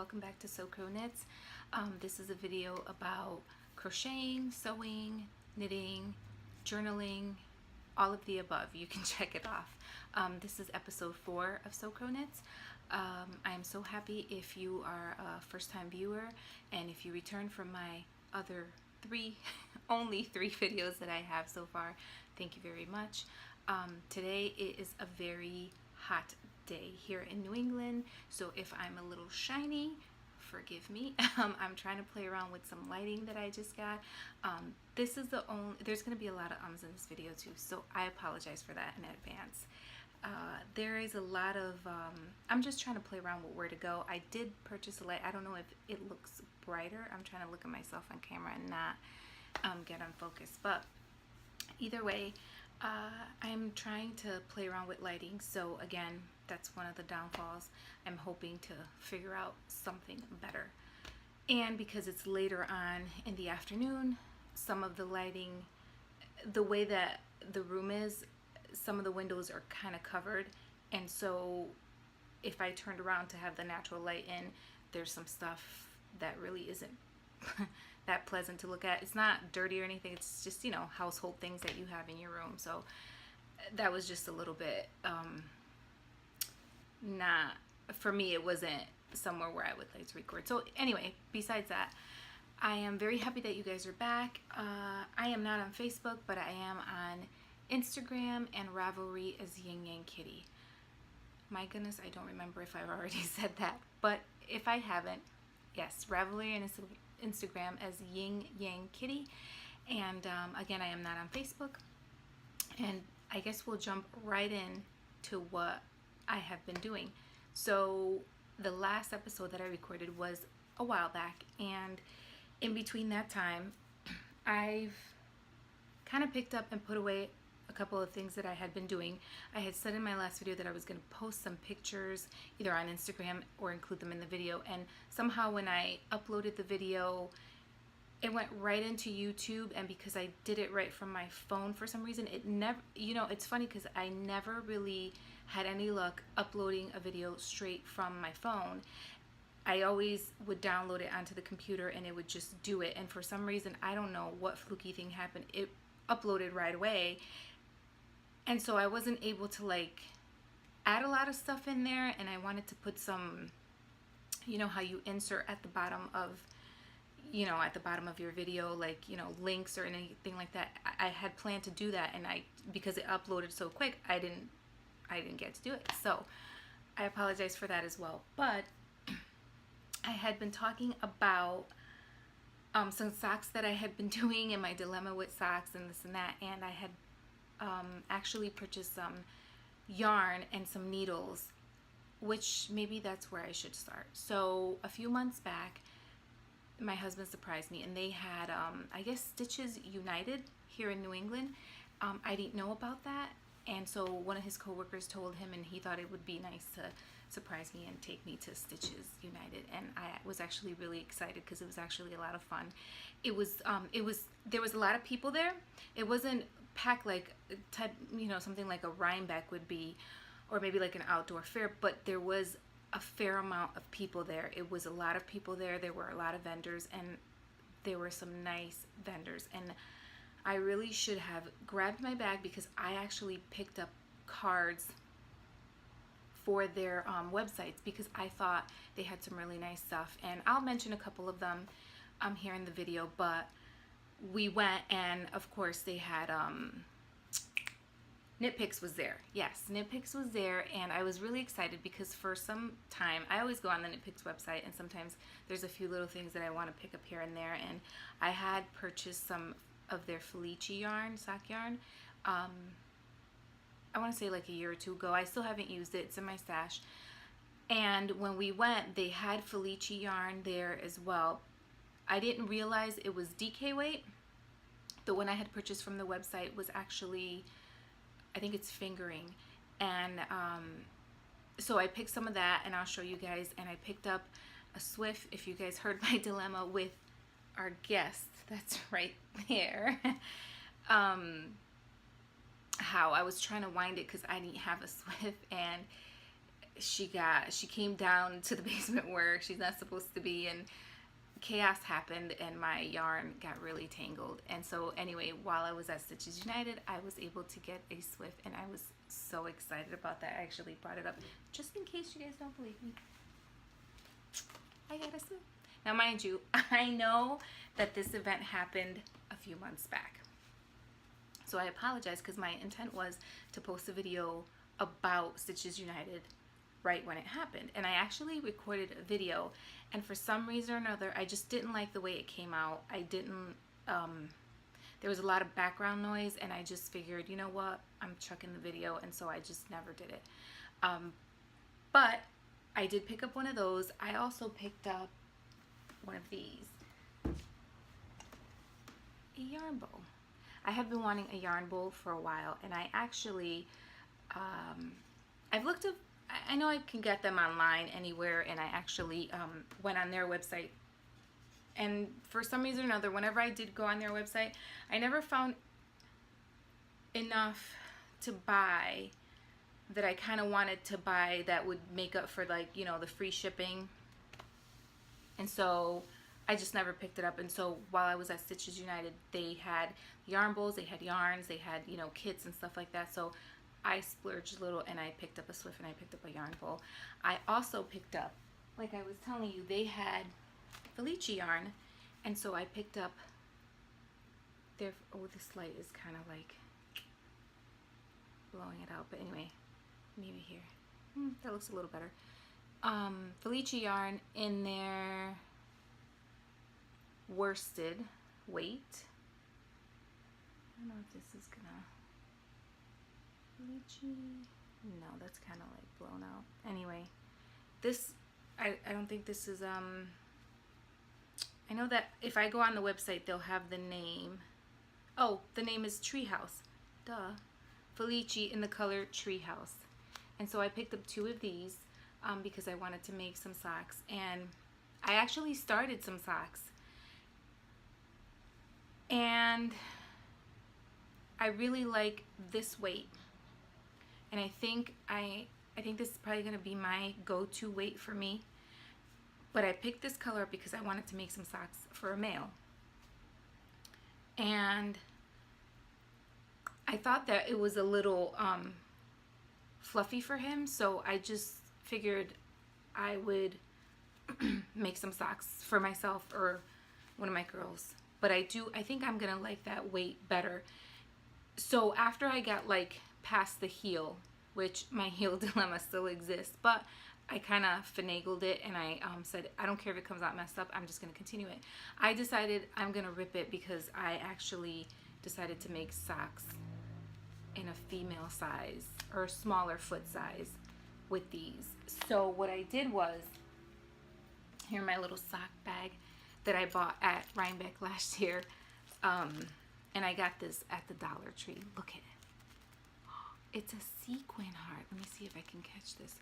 welcome back to Sew-Cro-Knits. This is a video about crocheting, sewing, knitting, journaling, all of the above. You can check it off. This is episode 4 of Sew-Cro-Knits. I am so happy if you are a first-time viewer, and if you return from my other only three videos that I have so far, thank you very much. Today it is a very hot day here in New England, so if I'm a little shiny, forgive me. I'm trying to play around with some lighting that I just got. This is the only, there's going to be a lot of ums in this video too, so I apologize for that in advance. There is a lot of, I'm just trying to play around with where to go. I did purchase a light. I don't know if it looks brighter. I'm trying to look at myself on camera and not get unfocused, but either way, I'm trying to play around with lighting, so again, that's one of the downfalls. I'm hoping to figure out something better. And because it's later on in the afternoon, some of the lighting, the way that the room is, some of the windows are kind of covered, and so if I turned around to have the natural light in, there's some stuff that really isn't that pleasant to look at. It's not dirty or anything, it's just, you know, household things that you have in your room. So that was just a little bit not for me. It wasn't somewhere where I would like to record. So anyway, besides that, I am very happy that you guys are back. I am not on Facebook, but I am on Instagram and Ravelry as Yin Yang Kitty. My goodness, I don't remember if I've already said that, but if I haven't, yes, Ravelry and Instagram as Yin Yang Kitty. And again, I am not on Facebook. And I guess we'll jump right in to what I have been doing. So the last episode that I recorded was a while back, and in between that time, I've kind of picked up and put away a couple of things that I had been doing. I had said in my last video that I was going to post some pictures either on Instagram or include them in the video, and somehow when I uploaded the video, it went right into YouTube, and because I did it right from my phone for some reason, it never, you know, it's funny because I never really had any luck uploading a video straight from my phone. I always would download it onto the computer and it would just do it, and for some reason, I don't know what fluky thing happened, it uploaded right away, and so I wasn't able to like add a lot of stuff in there, and I wanted to put some, you know how you insert at the bottom of, you know, at the bottom of your video, like, you know, links or anything like that. I had planned to do that, and because it uploaded so quick, I didn't get to do it. So I apologize for that as well. But I had been talking about some socks that I had been doing and my dilemma with socks and this and that, and I had actually purchased some yarn and some needles, which maybe that's where I should start. So a few months back, my husband surprised me, and they had I guess Stitches United here in New England. I didn't know about that, and so one of his coworkers told him, and he thought it would be nice to surprise me and take me to Stitches United, and I was actually really excited because it was actually a lot of fun. There was a lot of people there. It wasn't packed like type, you know, something like a Rhinebeck would be, or maybe like an outdoor fair, but there was a fair amount of people there. It was a lot of people there. There were a lot of vendors, and there were some nice vendors, and I really should have grabbed my bag because I actually picked up cards for their websites because I thought they had some really nice stuff, and I'll mention a couple of them here in the video. But we went, and of course they had Knit Picks was there. Yes, Knit Picks was there, and I was really excited because for some time, I always go on the Knit Picks website, and sometimes there's a few little things that I want to pick up here and there, and I had purchased some of their Felice yarn, sock yarn, I want to say like a year or two ago. I still haven't used it. It's in my stash. And when we went, they had Felice yarn there as well. I didn't realize it was DK weight. The one I had purchased from the website was actually, I think it's fingering. And so I picked some of that, and I'll show you guys. And I picked up a Swift, if you guys heard my dilemma with our guest, that's right there. How I was trying to wind it because I didn't have a Swift, and she came down to the basement where she's not supposed to be, and chaos happened and my yarn got really tangled. And so anyway, while I was at Stitches United, I was able to get a Swift, and I was so excited about that. I actually brought it up just in case you guys don't believe me. I got a Swift. Now mind you, I know that this event happened a few months back, so I apologize, because my intent was to post a video about Stitches United right when it happened, and I actually recorded a video, and for some reason or another I just didn't like the way it came out. I didn't there was a lot of background noise, and I just figured, you know what, I'm chucking the video, and so I just never did it. But I did pick up one of those. I also picked up one of these, a yarn bowl. I have been wanting a yarn bowl for a while, and I actually I've looked up, I know I can get them online anywhere, and I actually went on their website, and for some reason or another, whenever I did go on their website, I never found enough to buy that I kind of wanted to buy that would make up for, like, you know, the free shipping. And so I just never picked it up. And so while I was at Stitches United, they had yarn bowls, they had yarns, they had, you know, kits and stuff like that. So I splurged a little, and I picked up a Swift, and I picked up a yarn bowl. I also picked up, like I was telling you, they had Felice yarn, and so I picked up their, oh, this light is kind of like blowing it out, but anyway, maybe here, that looks a little better. Felice yarn in their worsted weight. I don't know if this is gonna, no, that's kind of like blown out. Anyway, this, I don't think this is, I know that if I go on the website, they'll have the name. Oh, the name is Treehouse. Duh. Felice in the color Treehouse. And so I picked up 2 of these because I wanted to make some socks. And I actually started some socks. And I really like this weight. And I think this is probably going to be my go-to weight for me. But I picked this color because I wanted to make some socks for a male. And I thought that it was a little fluffy for him, so I just figured I would make some socks for myself or one of my girls. But I think I'm gonna like that weight better. So after I got like past the heel, which my heel dilemma still exists, but I kind of finagled it, and I said, I don't care if it comes out messed up, I'm just going to continue it. I decided I'm going to rip it because I actually decided to make socks in a female size or smaller foot size with these. So what I did was, here my little sock bag that I bought at Rhinebeck last year, and I got this at the Dollar Tree. Look at it. It's a sequin heart. Let me see if I can catch this.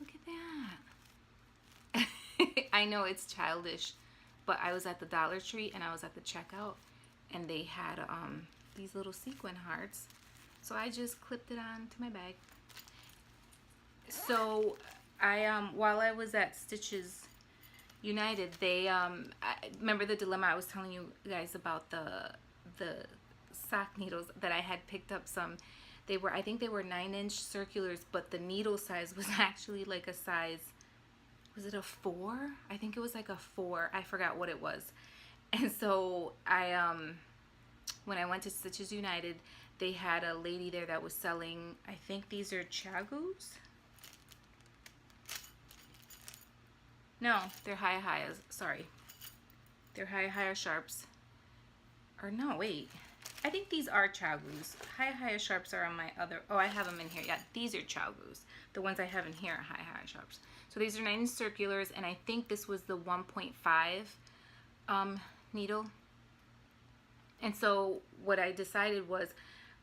Look at that. I know it's childish, but I was at the Dollar Tree, and I was at the checkout, and they had these little sequin hearts. So I just clipped it on to my bag. So I while I was at Stitches United, they remember the dilemma I was telling you guys about, the sock needles that I had picked up some. They were, I think they were 9-inch circulars, but the needle size was actually like a size, was it a 4? I think it was like a 4. I forgot what it was. And so I, when I went to Stitches United, they had a lady there that was selling, I think these are chagus. No, they're Hi-Hi's, sorry. They're Hi-Hi Sharps. Or no, wait. I think these are chagus. Hi-Hi Sharps are on my other, oh, I have them in here. Yeah, these are chagus. The ones I have in here are Hi-Hi Sharps. So these are 9 circulars, and I think this was the 1.5 needle. And so what I decided was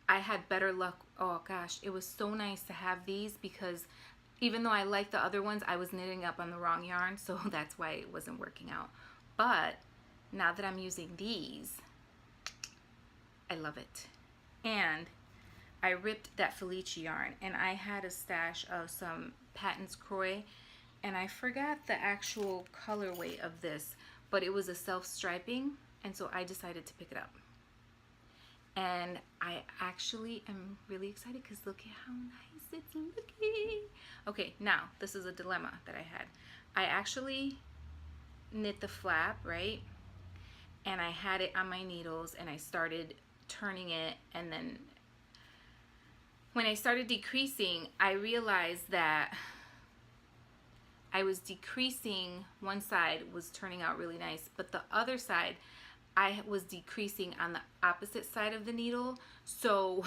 I had better luck. Oh gosh, it was so nice to have these, because even though I liked the other ones, I was knitting up on the wrong yarn, so that's why it wasn't working out. But now that I'm using these, I love it. And I ripped that Felice yarn, and I had a stash of some Patton's Croy, and I forgot the actual colorway of this, but it was a self-striping, and so I decided to pick it up. And I actually am really excited because look at how nice it's looking. Okay, now this is a dilemma that I had. I actually knit the flap, right? And I had it on my needles and I started turning it, and then when I started decreasing, I realized that I was decreasing, one side was turning out really nice, but the other side I was decreasing on the opposite side of the needle. So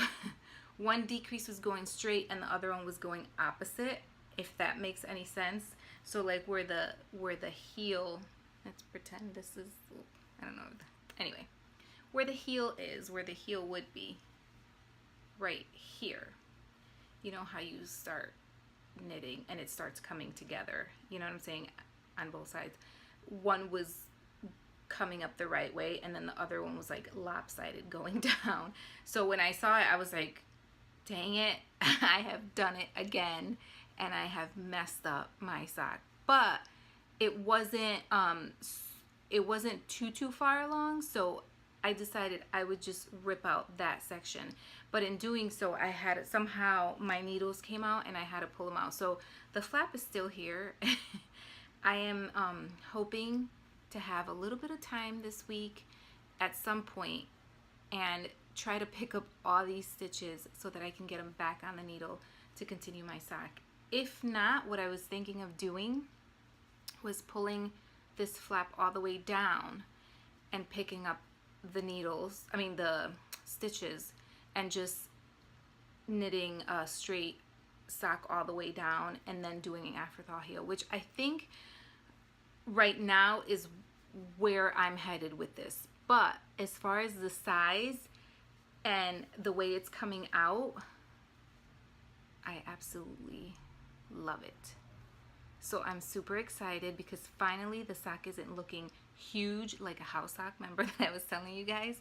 one decrease was going straight and the other one was going opposite, if that makes any sense. So like where the heel, let's pretend this is, I don't know, anyway, where the heel is, where the heel would be, right here. You know how you start knitting and it starts coming together, you know what I'm saying, on both sides. One was coming up the right way and then the other one was like lopsided going down. So when I saw it, I was like, dang it, I have done it again and I have messed up my sock. But it wasn't too far along, so I decided I would just rip out that section. But in doing so, I had somehow my needles came out and I had to pull them out. So the flap is still here. I am hoping to have a little bit of time this week at some point and try to pick up all these stitches so that I can get them back on the needle to continue my sock. If not, what I was thinking of doing was pulling this flap all the way down and picking up the needles, I mean the stitches, and just knitting a straight sock all the way down and then doing an afterthought heel, which I think right now is where I'm headed with this. But as far as the size and the way it's coming out, I absolutely love it. So I'm super excited because finally the sock isn't looking huge like a house sock, remember that I was telling you guys?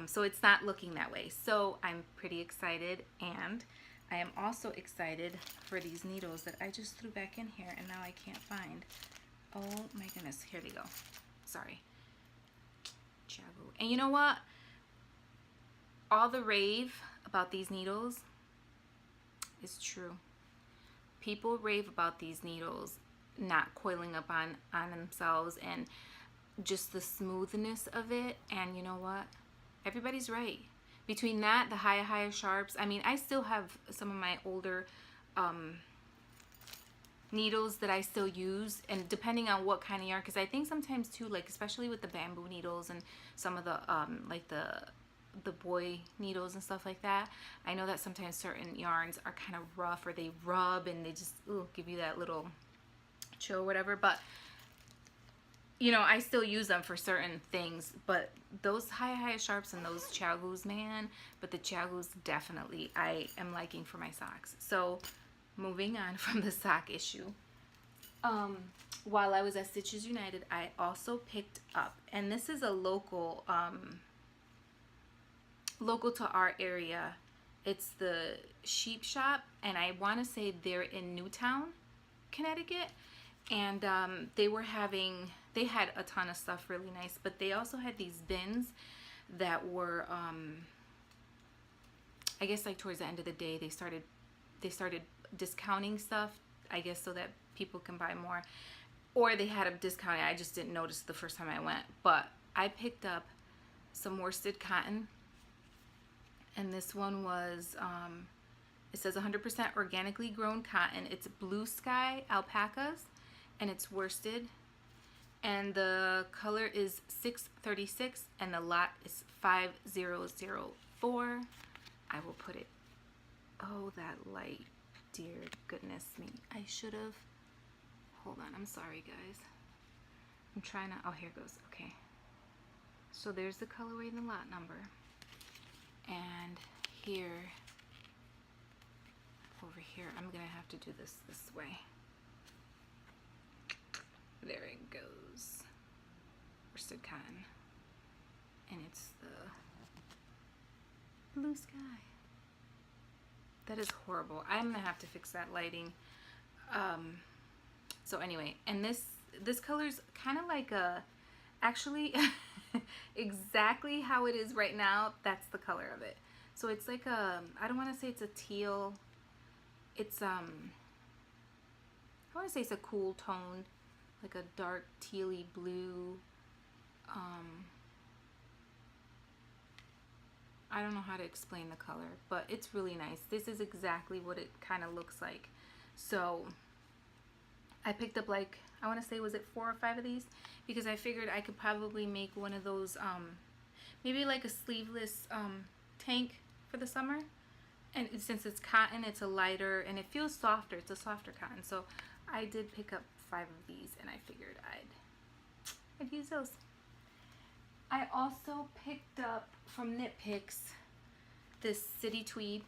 So it's not looking that way. So I'm pretty excited, and I am also excited for these needles that I just threw back in here and now I can't find. Oh my goodness, here they go. Sorry. And you know what? All the rave about these needles is true. People rave about these needles not coiling up on themselves and just the smoothness of it. And you know what? Everybody's right. Between that, the higher sharps, I mean, I still have some of my older needles that I still use, and depending on what kind of yarn, because I think sometimes too, like especially with the bamboo needles and some of the like the boy needles and stuff like that, I know that sometimes certain yarns are kind of rough or they rub and they just give you that little chill or whatever. But you know, I still use them for certain things. But those high sharps and those chagus, man, but the chagus definitely I am liking for my socks. So moving on from the sock issue, while I was at Stitches United, I also picked up, and this is a local to our area, it's the Sheep Shop, and I want to say they're in Newtown, Connecticut, and they had a ton of stuff really nice, but they also had these bins that were I guess like towards the end of the day they started discounting stuff, I guess, so that people can buy more, or they had a discount. I just didn't notice the first time I went. But I picked up some worsted cotton, and this one was it says 100% organically grown cotton. It's blue sky alpacas and it's worsted, and the color is 636 and the lot is 5004. I will put it, oh that light, dear goodness me, I should have, hold on, I'm sorry guys, I'm trying to, oh here it goes, okay, so there's the colorway and the lot number, and here, over here, I'm gonna have to do this way, there it goes, worsted cotton, and it's the blue sky. That is horrible. I'm gonna have to fix that lighting. So anyway, and this color's kind of like a, actually exactly how it is right now, that's the color of it. So it's like a, I don't want to say it's a teal, it's I want to say it's a cool tone, like a dark tealy blue. I don't know how to explain the color, but it's really nice. This is exactly what it kind of looks like. So I picked up, like, I want to say, was it 4 or 5 of these? Because I figured I could probably make one of those, maybe like a sleeveless tank for the summer. And since it's cotton, it's a lighter, and it feels softer. It's a softer cotton. So I did pick up 5 of these, and I figured I'd use those. I also picked up from Knit Picks this City Tweed,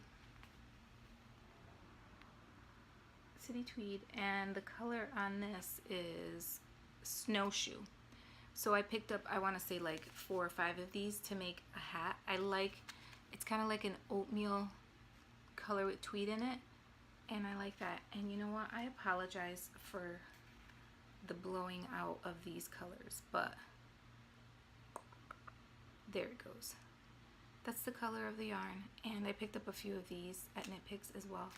and the color on this is Snowshoe. So I picked up, I want to say, like 4 or 5 of these to make a hat. I like, it's kind of like an oatmeal color with tweed in it, and I like that. And you know what, I apologize for the blowing out of these colors, but there it goes. That's the color of the yarn, and I picked up a few of these at Knit Picks as well.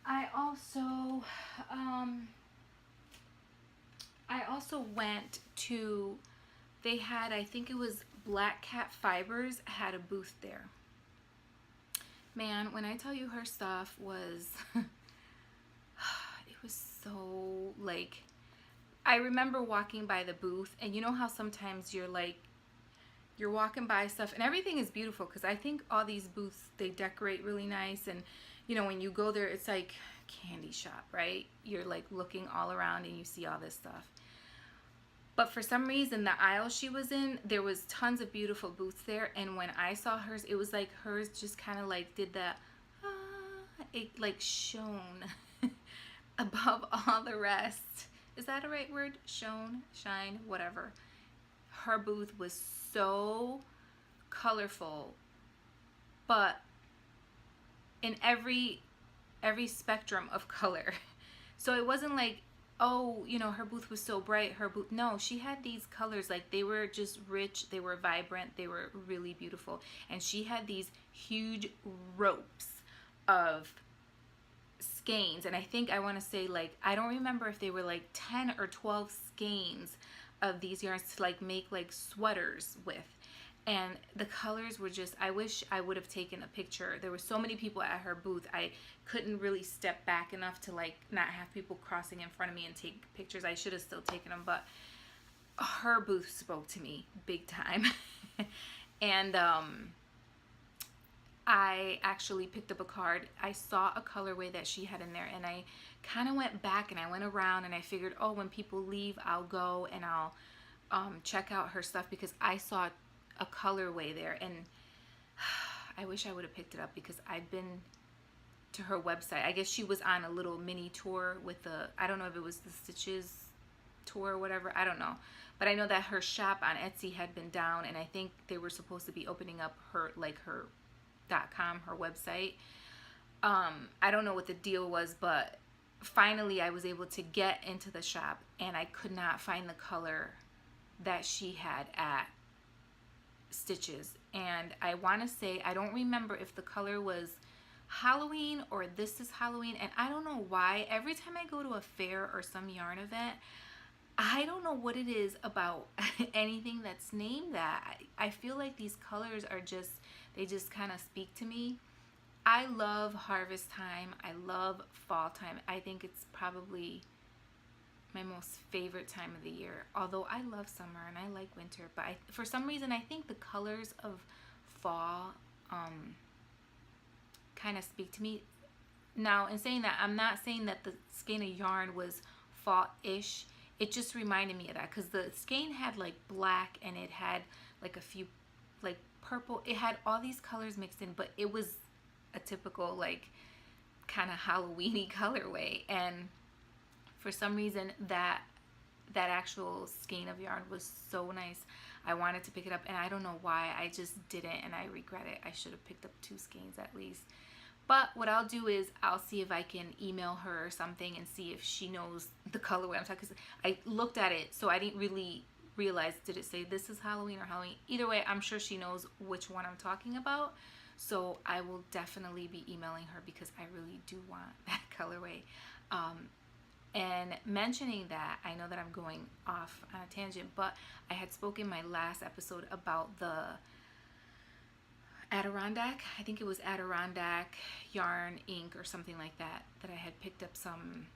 I also went to, they had, I think it was Black Cat Fibers had a booth there. Man, when I tell you her stuff was, it was so, like, I remember walking by the booth, and you know how sometimes you're like, you're walking by stuff and everything is beautiful, because I think all these booths, they decorate really nice, and you know, when you go there, it's like candy shop, right? You're like looking all around and you see all this stuff. But for some reason, the aisle she was in, there was tons of beautiful booths there, and when I saw hers, it was like hers just kind of like did that, it like shone above all the rest. Is that a right word? Shone, shine, whatever. Her booth was so colorful, but in every spectrum of color. So it wasn't like, oh, you know, her booth was so bright, her booth, no, she had these colors, like they were just rich, they were vibrant, they were really beautiful. And she had these huge ropes of skeins, and I think, I want to say, like, I don't remember if they were like 10 or 12 skeins of these yarns to like make like sweaters with. And the colors were just, I wish I would have taken a picture. There were so many people at her booth, I couldn't really step back enough to like not have people crossing in front of me and take pictures. I should have still taken them, but her booth spoke to me big time. And I actually picked up a card. I saw a colorway that she had in there, and I kind of went back and I went around, and I figured, oh, when people leave, I'll go and I'll check out her stuff, because I saw a colorway there, and I wish I would have picked it up, because I've been to her website. I guess she was on a little mini tour with the, I don't know if it was the Stitches tour or whatever, I don't know. But I know that her shop on Etsy had been down, and I think they were supposed to be opening up her, like her .com, her website. I don't know what the deal was, but finally I was able to get into the shop, and I could not find the color that she had at Stitches. And I want to say, I don't remember if the color was Halloween or This Is Halloween, and I don't know why every time I go to a fair or some yarn event, I don't know what it is about anything that's named that. I feel like these colors are just, they just kind of speak to me. I love harvest time. I love fall time. I think it's probably my most favorite time of the year. Although I love summer and I like winter, but for some reason I think the colors of fall kind of speak to me. Now, in saying that, I'm not saying that the skein of yarn was fall-ish. It just reminded me of that, because the skein had like black, and it had like a few like purple. It had all these colors mixed in, but it was a typical like kind of Halloween-y colorway. And for some reason that actual skein of yarn was so nice, I wanted to pick it up, and I don't know why, I just didn't, and I regret it. I should have picked up 2 skeins at least. But what I'll do is I'll see if I can email her or something and see if she knows the colorway I'm talking. Because I looked at it, so I didn't really realize, did it say this is Halloween or Halloween? Either way, I'm sure she knows which one I'm talking about. So I will definitely be emailing her because I really do want that colorway. And mentioning that, I know that I'm going off on a tangent, but I had spoken in my last episode about the Adirondack. I think it was Adirondack yarn ink or something like that, that I had picked up some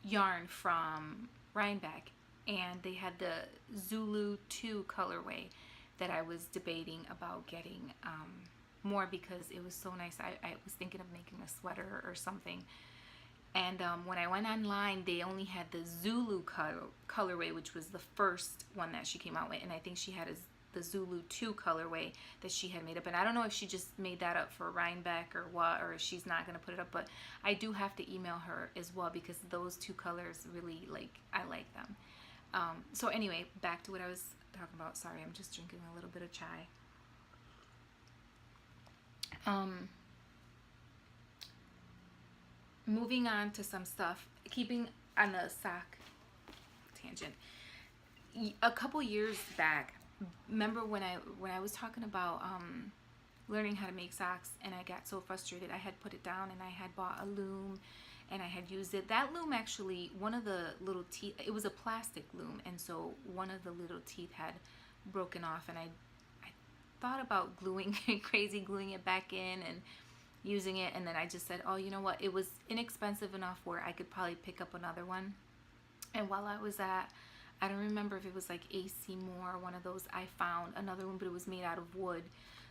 yarn from Rhinebeck, and they had the Zulu 2 colorway that I was debating about getting more because it was so nice. I was thinking of making a sweater or something. And when I went online, they only had the Zulu colorway, which was the first one that she came out with. And I think she had the Zulu 2 colorway that she had made up. And I don't know if she just made that up for Rhinebeck or what, or if she's not going to put it up. But I do have to email her as well because those 2 colors really, I like them. So anyway, back to what I was talking about. Sorry, I'm just drinking a little bit of chai. Moving on to some stuff, keeping on the sock tangent. A couple years back, remember when I was talking about learning how to make socks, and I got so frustrated, I had put it down and I had bought a loom and I had used it. That loom actually, one of the little teeth, it was a plastic loom, and so one of the little teeth had broken off, and I thought about gluing it back in and using it, and then I just said, oh, you know what, it was inexpensive enough where I could probably pick up another one. And while I was at, I don't remember if it was like AC Moore, one of those, I found another one, but it was made out of wood.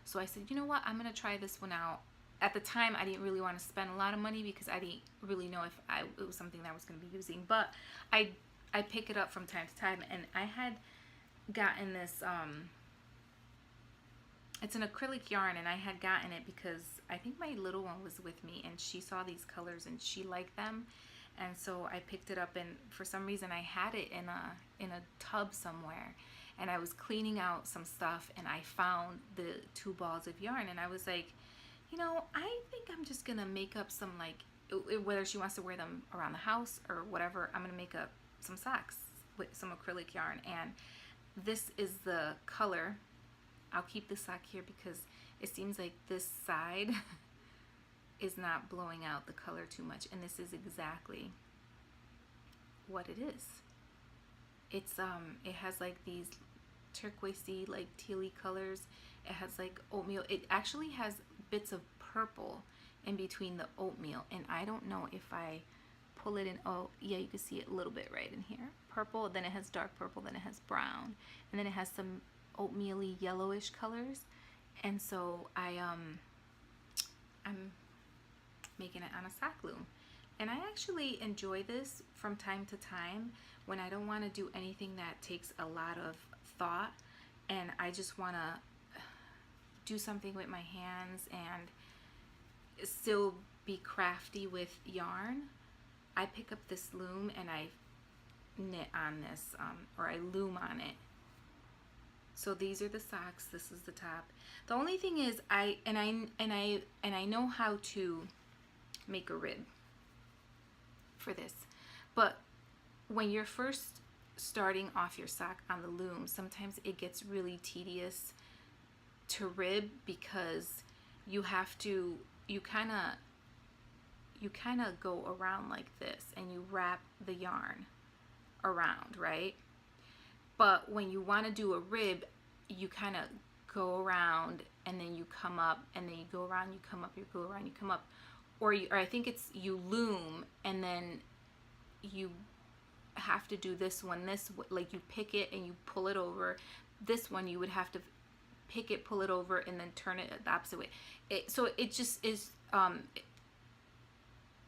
So I said, you know what, I'm gonna try this one out. At the time, I didn't really want to spend a lot of money because I didn't really know if it was something that I was going to be using, but I pick it up from time to time. And I had gotten this it's an acrylic yarn, and I had gotten it because I think my little one was with me and she saw these colors and she liked them, and so I picked it up, and for some reason I had it in a tub somewhere, and I was cleaning out some stuff and I found the 2 balls of yarn, and I was like, you know, I think I'm just gonna make up some, like, whether she wants to wear them around the house or whatever, I'm gonna make up some socks with some acrylic yarn. And this is the color. I'll keep the sock here because it seems like this side is not blowing out the color too much, and this is exactly what it is. It's it has like these turquoisey, like tealy colors. It has like oatmeal. It actually has bits of purple in between the oatmeal, and I don't know if I pull it in. Oh yeah, you can see it a little bit right in here. Purple, then it has dark purple, then it has brown, and then it has some oatmeal-y yellowish colors. And so I'm making it on a sock loom, and I actually enjoy this from time to time when I don't want to do anything that takes a lot of thought and I just want to do something with my hands and still be crafty with yarn. I pick up this loom and I knit on this, or I loom on it. So these are the socks. This is the top. The only thing is, I know how to make a rib for this, but when you're first starting off your sock on the loom, sometimes it gets really tedious to rib because you have to, you kind of go around like this and you wrap the yarn around, right? But when you want to do a rib, you kind of go around and then you come up, and then you go around, you come up, you go around, you come up, or I think it's you loom and then you have to do this one, like you pick it and you pull it over. This one you would have to pick it, pull it over, and then turn it the opposite way. So it just is,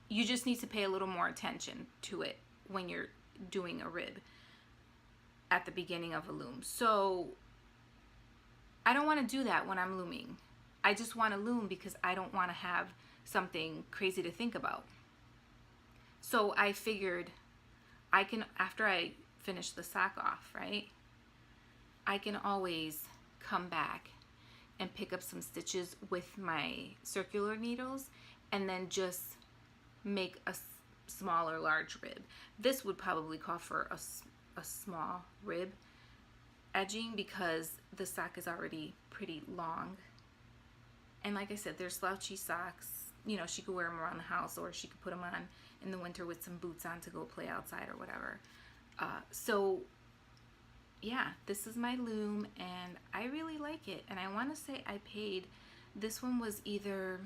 you just need to pay a little more attention to it when you're doing a rib at the beginning of a loom. So I don't want to do that when I'm looming. I just want to loom because I don't want to have something crazy to think about. So I figured I can, after I finish the sock off, right, I can always come back and pick up some stitches with my circular needles, and then just make a small or large rib. This would probably call for a small rib edging because the sock is already pretty long. And like I said, they're slouchy socks. You know, she could wear them around the house, or she could put them on in the winter with some boots on to go play outside or whatever. So yeah, this is my loom, and I really like it. And I want to say I paid, this one was either,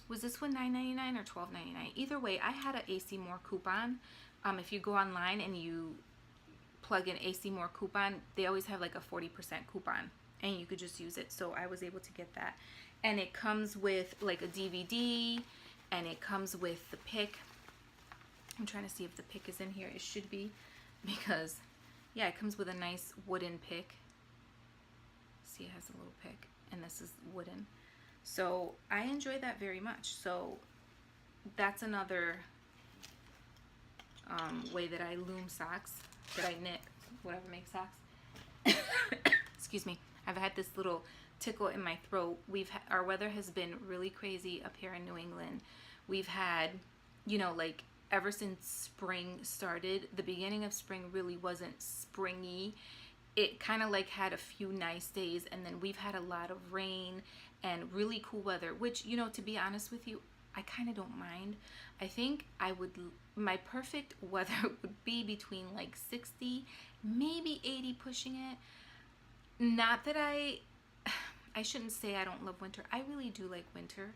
was this one $9.99 or $12.99? Either way, I had an AC More coupon. If you go online and you plug in AC More coupon, they always have like a 40% coupon, and you could just use it. So I was able to get that. And it comes with like a DVD, and it comes with the pick. I'm trying to see if the pick is in here. It should be, because yeah, it comes with a nice wooden pick. See, it has a little pick, and this is wooden. So I enjoy that very much. So that's another way that I loom socks, that I knit, whatever makes socks. Excuse me. I've had this little tickle in my throat. Our weather has been really crazy up here in New England. We've had, you know, like ever since spring started, the beginning of spring really wasn't springy. It kind of like had a few nice days, and then we've had a lot of rain and really cool weather, which, you know, to be honest with you, I kind of don't mind. I think my perfect weather would be between like 60, maybe 80 pushing it. Not that I shouldn't say I don't love winter. I really do like winter,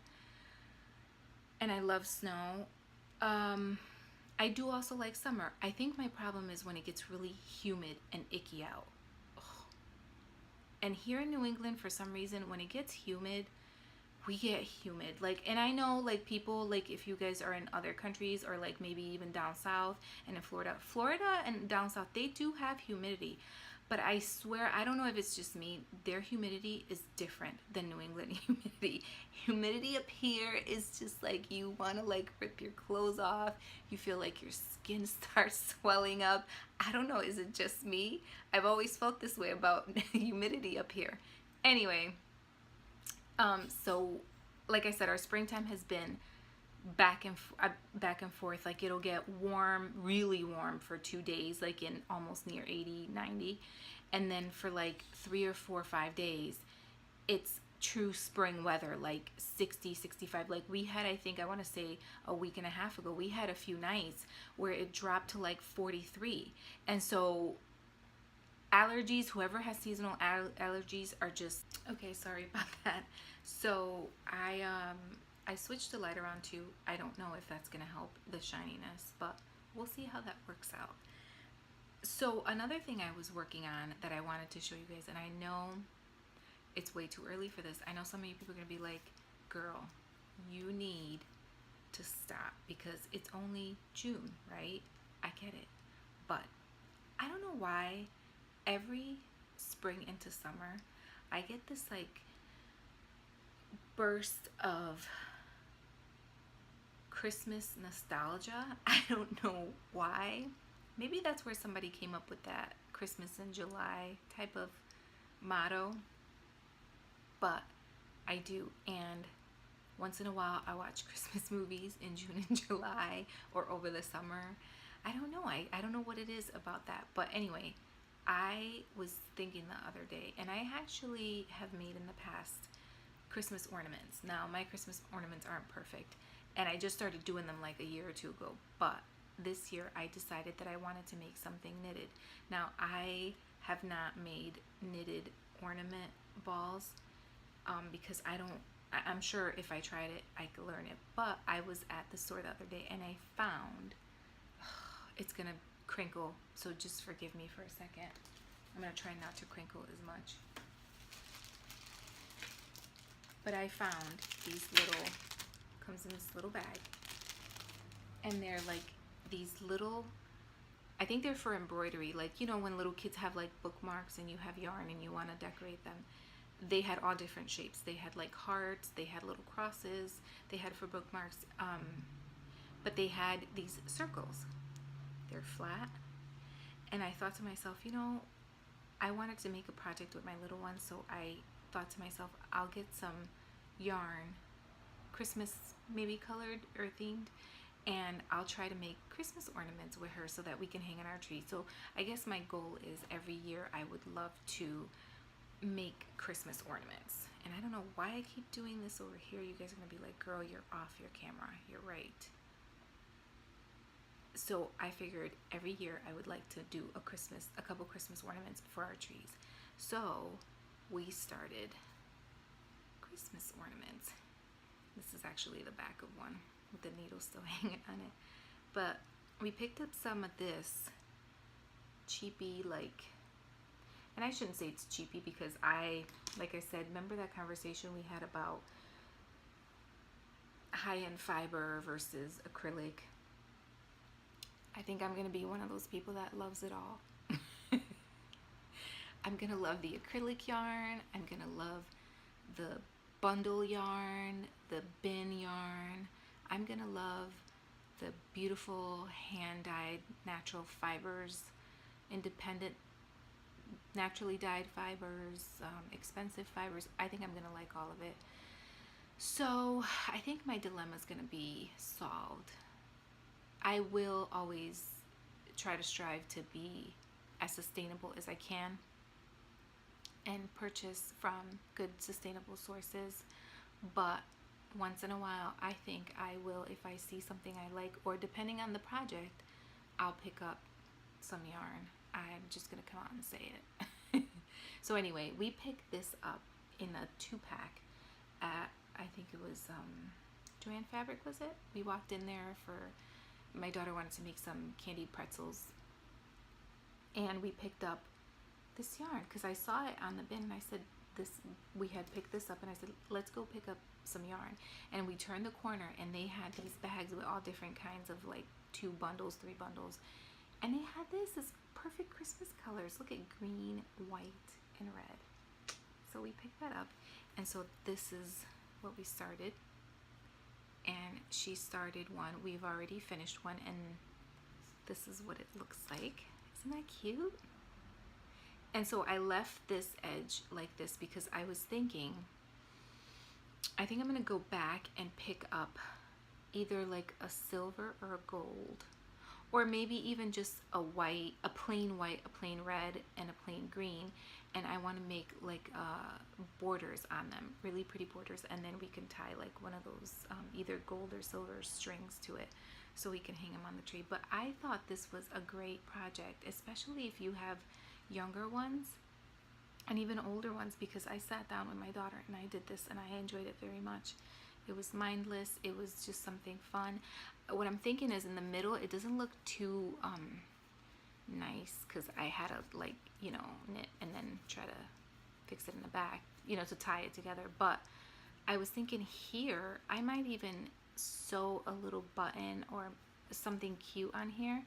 and I love snow. I do also like summer. I think my problem is when it gets really humid and icky out. Ugh. And here in New England, for some reason, when it gets humid, we get humid. Like, and I know like people, like if you guys are in other countries, or like maybe even down south and in Florida and down south, they do have humidity. But I swear, I don't know if it's just me, their humidity is different than New England humidity. Humidity up here is just like, you want to like rip your clothes off. You feel like your skin starts swelling up. I don't know, is it just me? I've always felt this way about humidity up here. Anyway, so like I said, our springtime has been back and forth. Like it'll get warm, really warm for 2 days, like in almost near 80, 90, and then for like 3 or 4 or 5 days it's true spring weather, like 60, 65. Like we had, I think, I want to say a week and a half ago, we had a few nights where it dropped to like 43. And so allergies, whoever has seasonal allergies are just okay. Sorry about that. So I switched the light around too. I don't know if that's gonna help the shininess, but we'll see how that works out. So another thing I was working on that I wanted to show you guys, and I know it's way too early for this. I know some of you people are gonna be like, girl, you need to stop because it's only June, right? I get it. But I don't know why every spring into summer I get this like burst of Christmas nostalgia. I don't know why. Maybe that's where somebody came up with that Christmas in July type of motto. But I do, and once in a while I watch Christmas movies in June and July or over the summer. I don't know. I don't know what it is about that. But anyway, I was thinking the other day, and I actually have made in the past Christmas ornaments. Now, my Christmas ornaments aren't perfect, and I just started doing them like a year or two ago. But this year I decided that I wanted to make something knitted. Now, I have not made knitted ornament balls because I'm sure if I tried it, I could learn it. But I was at the store the other day and I found, it's gonna crinkle, so just forgive me for a second. I'm gonna try not to crinkle as much. But I found these little, comes in this little bag, and they're like these little, I think they're for embroidery, like, you know, when little kids have like bookmarks and you have yarn and you want to decorate them. They had all different shapes. They had like hearts, they had little crosses, they had for bookmarks, but they had these circles. They're flat, and I thought to myself, you know, I wanted to make a project with my little one, so I thought to myself, I'll get some yarn, Christmas maybe colored or themed, and I'll try to make Christmas ornaments with her so that we can hang on our tree. So I guess my goal is every year I would love to make Christmas ornaments. And I don't know why I keep doing this over here. You guys are gonna be like, girl, you're off your camera. You're right. So I figured every year I would like to do a couple Christmas ornaments for our trees. So we started Christmas ornaments. This is actually the back of one with the needle still hanging on it. But we picked up some of this cheapy, like, and I shouldn't say it's cheapy because like I said, remember that conversation we had about high-end fiber versus acrylic? I think I'm going to be one of those people that loves it all. I'm going to love the acrylic yarn. I'm going to love the bundle yarn, the bin yarn. I'm going to love the beautiful hand-dyed natural fibers, independent, naturally dyed fibers, expensive fibers. I think I'm going to like all of it. So I think my dilemma is going to be solved. I will always try to strive to be as sustainable as I can and purchase from good sustainable sources, but once in a while I think I will, if I see something I like, or depending on the project, I'll pick up some yarn. I'm just gonna come out and say it. So anyway, we picked this up in a 2-pack at, I think it was Joann Fabric, was it? We walked in there for, my daughter wanted to make some candied pretzels, and we picked up this yarn because I saw it on the bin, and I said, we had picked this up, and I said, let's go pick up some yarn. And we turned the corner and they had these bags with all different kinds of, like, 2 bundles, 3 bundles, and they had this perfect Christmas colors. Look at green, white, and red. So we picked that up, and so this is what we started. And she started one. We've already finished one, and this is what it looks like. Isn't that cute? And so I left this edge like this because I was thinking, I think I'm gonna go back and pick up either like a silver or a gold, or maybe even just a white, a plain white, a plain red, and a plain green. And I want to make like borders on them, really pretty borders, and then we can tie like one of those either gold or silver strings to it so we can hang them on the tree. But I thought this was a great project, especially if you have younger ones and even older ones, because I sat down with my daughter and I did this and I enjoyed it very much. It was mindless. It was just something fun. What I'm thinking is in the middle, it doesn't look too nice because I had to, like, you know, knit and then try to fix it in the back, you know, to tie it together. But I was thinking here I might even sew a little button or something cute on here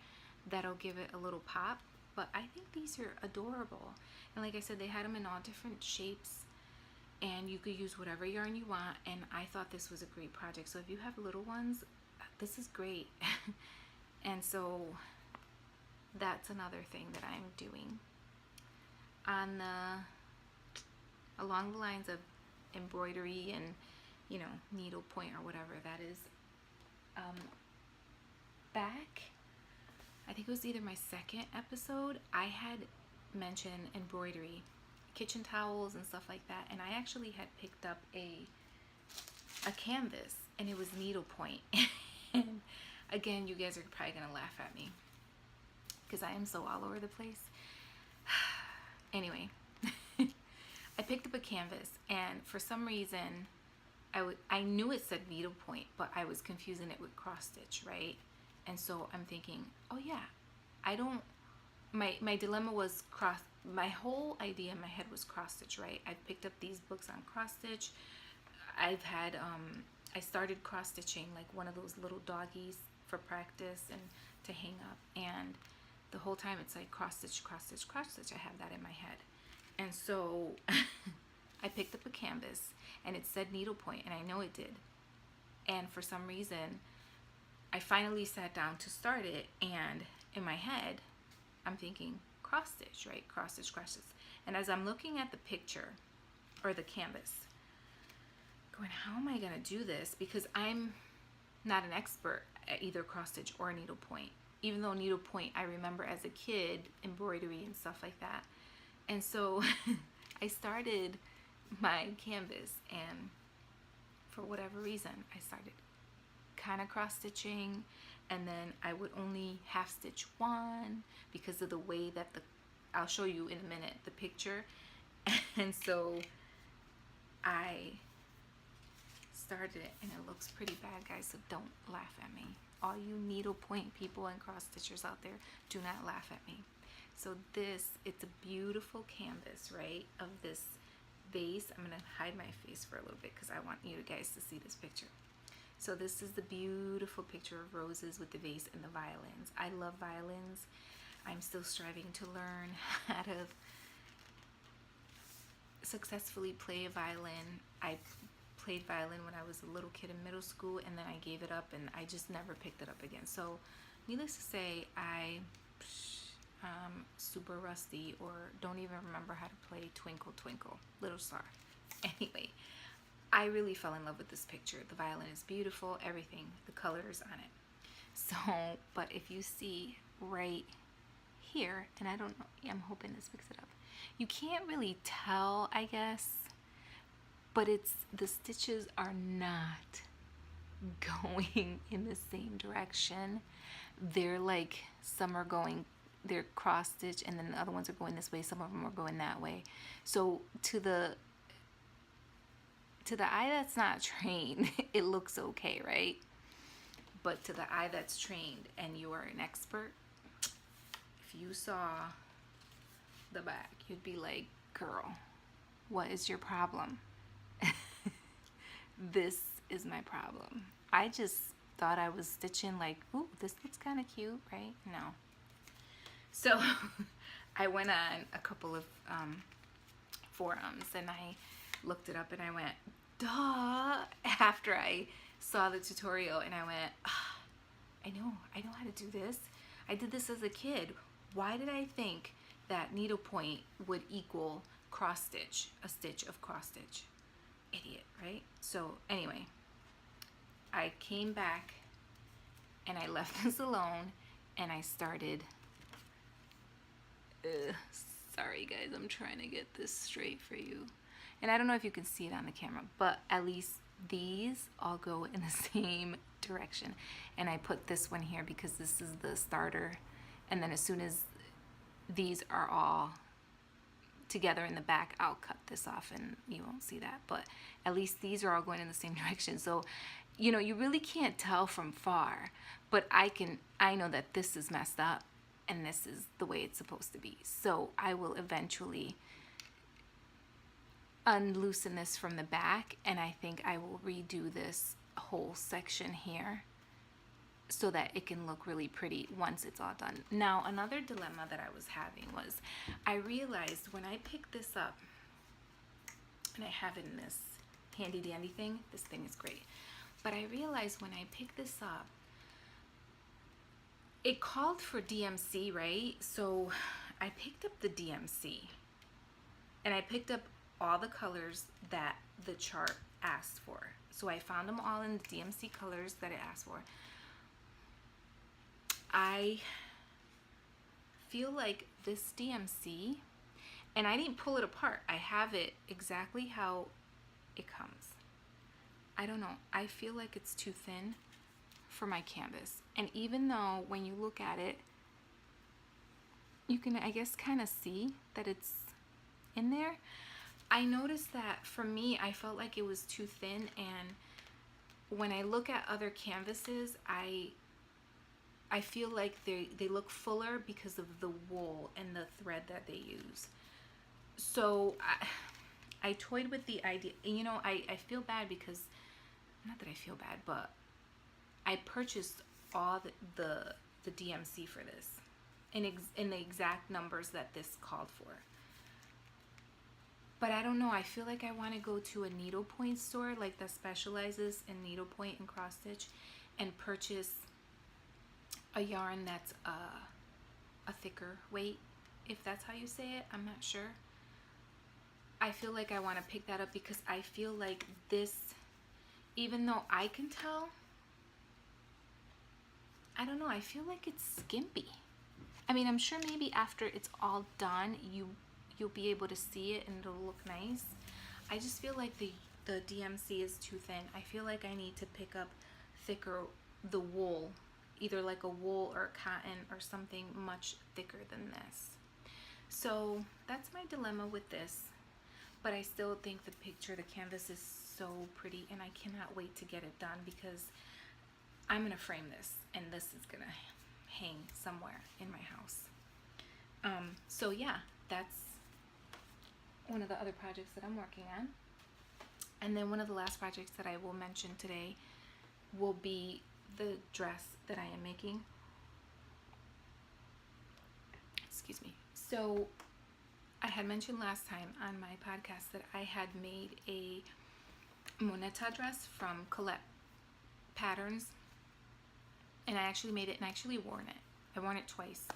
that'll give it a little pop. But I think these are adorable, and like I said, they had them in all different shapes, and you could use whatever yarn you want. And I thought this was a great project. So if you have little ones, this is great. And so that's another thing that I'm doing on the along the lines of embroidery and, you know, needle point or whatever that is. Back, I think it was either my second episode, I had mentioned embroidery, kitchen towels and stuff like that, and I actually had picked up a canvas, and it was needlepoint. And again, you guys are probably gonna laugh at me because I am so all over the place. Anyway, I picked up a canvas, and for some reason I knew it said needlepoint, but I was confusing it with cross stitch, right? And so I'm thinking, oh yeah, my dilemma was my whole idea in my head was cross stitch, right? I picked up these books on cross stitch. I've had, I started cross stitching like one of those little doggies for practice and to hang up. And the whole time it's like cross stitch, cross stitch, cross stitch. I have that in my head. And so I picked up a canvas and it said needlepoint, and I know it did. And for some reason, I finally sat down to start it, and in my head, I'm thinking cross stitch, right? Cross stitch, cross stitch. And as I'm looking at the picture or the canvas. Going, how am I gonna do this? Because I'm not an expert at either cross stitch or needlepoint. Even though needlepoint, I remember as a kid, embroidery and stuff like that. And so I started my canvas, and for whatever reason, I started kind of cross stitching, and then I would only half stitch one because of the way that I'll show you in a minute the picture. And so I started it, and it looks pretty bad, guys, so don't laugh at me. All you needlepoint people and cross stitchers out there, do not laugh at me. So it's a beautiful canvas, right, of this vase. I'm gonna hide my face for a little bit because I want you guys to see this picture. So this is the beautiful picture of roses with the vase and the violins. I love violins. I'm still striving to learn how to successfully play a violin. I played violin when I was a little kid in middle school, and then I gave it up, and I just never picked it up again. So needless to say, I'm super rusty, or don't even remember how to play Twinkle Twinkle Little Star. Anyway, I really fell in love with this picture. The violin is beautiful, everything, the colors on it. So, but if you see right here, and I don't know, I'm hoping this picks it up. You can't really tell, I guess, but the stitches are not going in the same direction. They're like, some are going, they're cross stitch, and then the other ones are going this way, some of them are going that way. So to the eye that's not trained, it looks okay, right? But to the eye that's trained and you are an expert, if you saw the back, you'd be like, girl, what is your problem? This is my problem. I just thought I was stitching like, ooh, this looks kind of cute, right? No. So I went on a couple of forums, and I looked it up, and I went, duh, after I saw the tutorial, and I went, I know how to do this. I did this as a kid. Why did I think that needlepoint would equal cross stitch, a stitch of cross stitch? Idiot, right? So anyway, I came back and I left this alone, and I started, sorry guys, I'm trying to get this straight for you. And I don't know if you can see it on the camera, but at least these all go in the same direction. And I put this one here because this is the starter. And then as soon as these are all together in the back, I'll cut this off and you won't see that. But at least these are all going in the same direction. So, you know, you really can't tell from far, but I know that this is messed up and this is the way it's supposed to be. So I will eventually unloosen this from the back, and I think I will redo this whole section here so that it can look really pretty once it's all done. Now, another dilemma that I was having was, I realized when I picked this up, and I have it in this handy dandy thing, this thing is great, but I realized when I picked this up, it called for DMC, right? So I picked up the DMC, and I picked up all the colors that the chart asked for. So I found them all in the DMC colors that it asked for. I feel like this DMC, and I didn't pull it apart, I have it exactly how it comes. I don't know, I feel like it's too thin for my canvas. And even though when you look at it, you can, I guess, kind of see that it's in there, I noticed that for me, I felt like it was too thin, and when I look at other canvases, I feel like they look fuller because of the wool and the thread that they use. So I toyed with the idea, you know, I feel bad because, not that I feel bad, but I purchased all the DMC for this in the exact numbers that this called for. But I don't know, I feel like I want to go to a needlepoint store like that specializes in needlepoint and cross stitch and purchase a yarn that's a thicker weight, if that's how you say it. I'm not sure. I feel like I want to pick that up because I feel like this, even though I can tell, I don't know, I feel like it's skimpy. I mean, I'm sure maybe after it's all done, you'll be able to see it and it'll look nice. I just feel like the DMC is too thin. I feel like I need to pick up thicker, the wool, either like a wool or cotton or something much thicker than this. So that's my dilemma with this, but I still think the picture, the canvas is so pretty, and I cannot wait to get it done because I'm gonna frame this and this is gonna hang somewhere in my house. So yeah, that's one of the other projects that I'm working on. And then one of the last projects that I will mention today will be the dress that I am making. Excuse me. So I had mentioned last time on my podcast that I had made a moneta dress from Colette Patterns, and I actually made it and actually worn it. I worn it twice,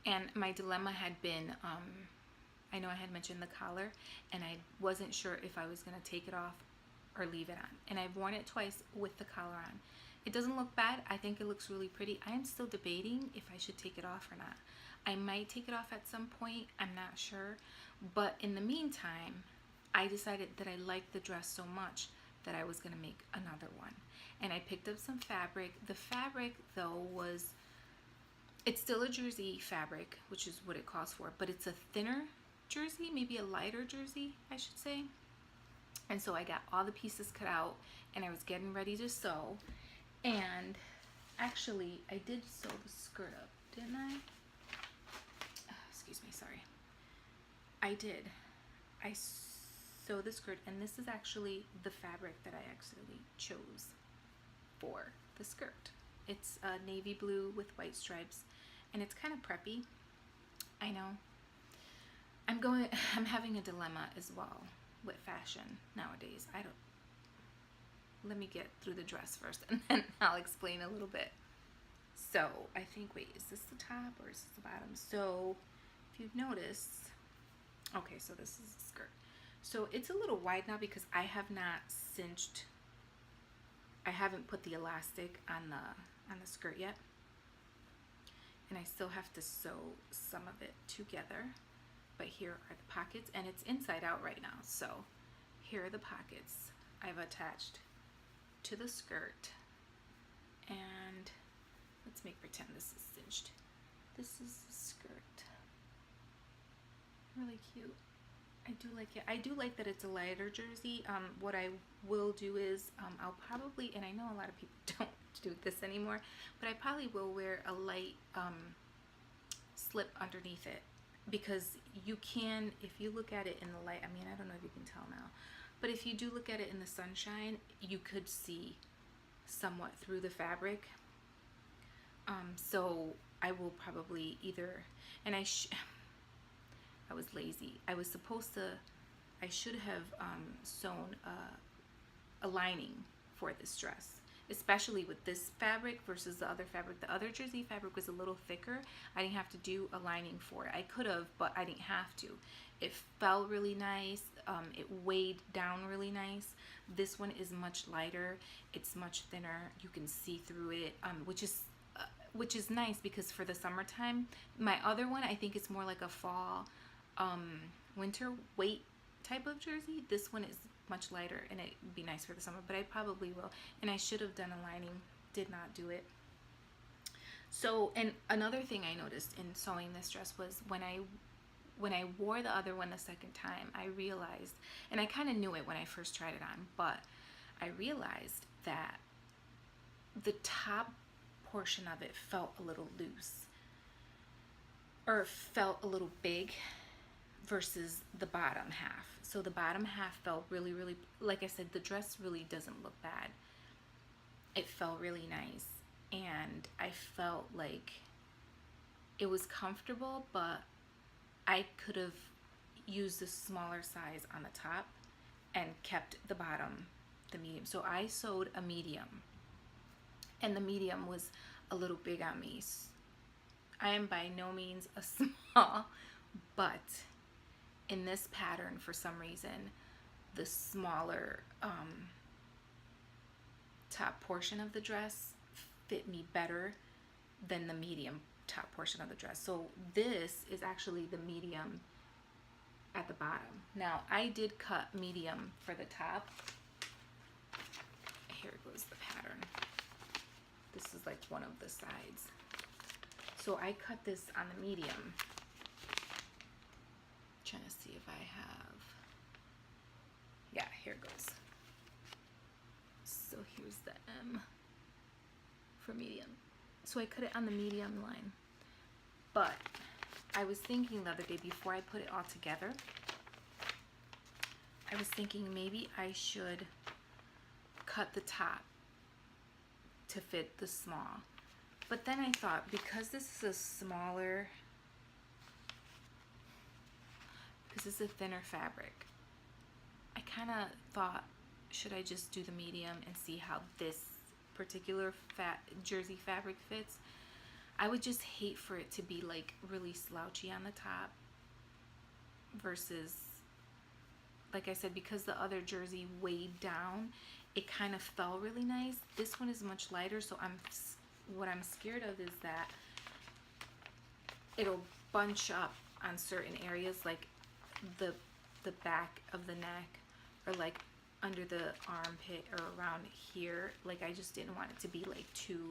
and my dilemma had been, I know I had mentioned the collar, and I wasn't sure if I was going to take it off or leave it on, and I've worn it twice with the collar on. It doesn't look bad. I think it looks really pretty. I am still debating if I should take it off or not. I might take it off at some point, I'm not sure, but in the meantime, I decided that I liked the dress so much that I was going to make another one. And I picked up some fabric. The fabric, though, it's still a jersey fabric, which is what it calls for, but it's a thinner jersey, maybe a lighter jersey, I should say. And so I got all the pieces cut out, and I was getting ready to sew. And actually, I did sew the skirt up, didn't I? Excuse me, sorry. I did. I sewed the skirt, and this is actually the fabric that I actually chose for the skirt. It's navy blue with white stripes, and it's kind of preppy. I know. I'm having a dilemma as well with fashion nowadays. Let me get through the dress first, and then I'll explain a little bit. So I think, wait, is this the top or is this the bottom? So if you've noticed, okay, so this is the skirt. So it's a little wide now because I have not cinched, I haven't put the elastic on the skirt yet, and I still have to sew some of it together. But here are the pockets, and it's inside out right now. So here are the pockets I've attached to the skirt, and let's make pretend this is cinched. This is the skirt. Really cute. I do like it. I do like that it's a lighter jersey. What I will do is I'll probably, and I know a lot of people don't do this anymore, but I probably will wear a light slip underneath it, because you can, if you look at it in the light, I mean, I don't know if you can tell now, but if you do look at it in the sunshine, you could see somewhat through the fabric. So I will probably either, and I was lazy. I should have sewn a lining for this dress, especially with this fabric versus the other fabric. The other jersey fabric was a little thicker. I didn't have to do a lining for it. I could have, but I didn't have to. It felt really nice. It weighed down really nice. This one is much lighter. It's much thinner. You can see through it, which is nice because for the summertime. My other one, I think it's more like a fall, winter weight type of jersey. This one is much lighter, and it'd be nice for the summer, but I probably will. And I should have done a lining, did not do it. So, and another thing I noticed in sewing this dress was when I wore the other one the second time, I realized, and I kind of knew it when I first tried it on, but I realized that the top portion of it felt a little loose, or felt a little big versus the bottom half. So the bottom half felt really, really, like I said, the dress really doesn't look bad. It felt really nice, and I felt like it was comfortable, but I could have used a smaller size on the top and kept the bottom, the medium. So I sewed a medium, and the medium was a little big on me. I am by no means a small, but in this pattern, for some reason, the smaller top portion of the dress fit me better than the medium top portion of the dress. So this is actually the medium at the bottom. Now I did cut medium for the top. Here goes the pattern. This is like one of the sides. So I cut this on the medium. Trying to see if I have, yeah, here it goes. So here's the M for medium. So I cut it on the medium line. But I was thinking the other day before I put it all together, I was thinking maybe I should cut the top to fit the small. But then I thought, because this is a smaller, because this is a thinner fabric, I kind of thought, should I just do the medium and see how this particular jersey fabric fits? I would just hate for it to be like really slouchy on the top versus, like I said, because the other jersey weighed down, it kind of fell really nice. This one is much lighter, so what I'm scared of is that it'll bunch up on certain areas, like the back of the neck, or like under the armpit, or around here. Like I just didn't want it to be like too.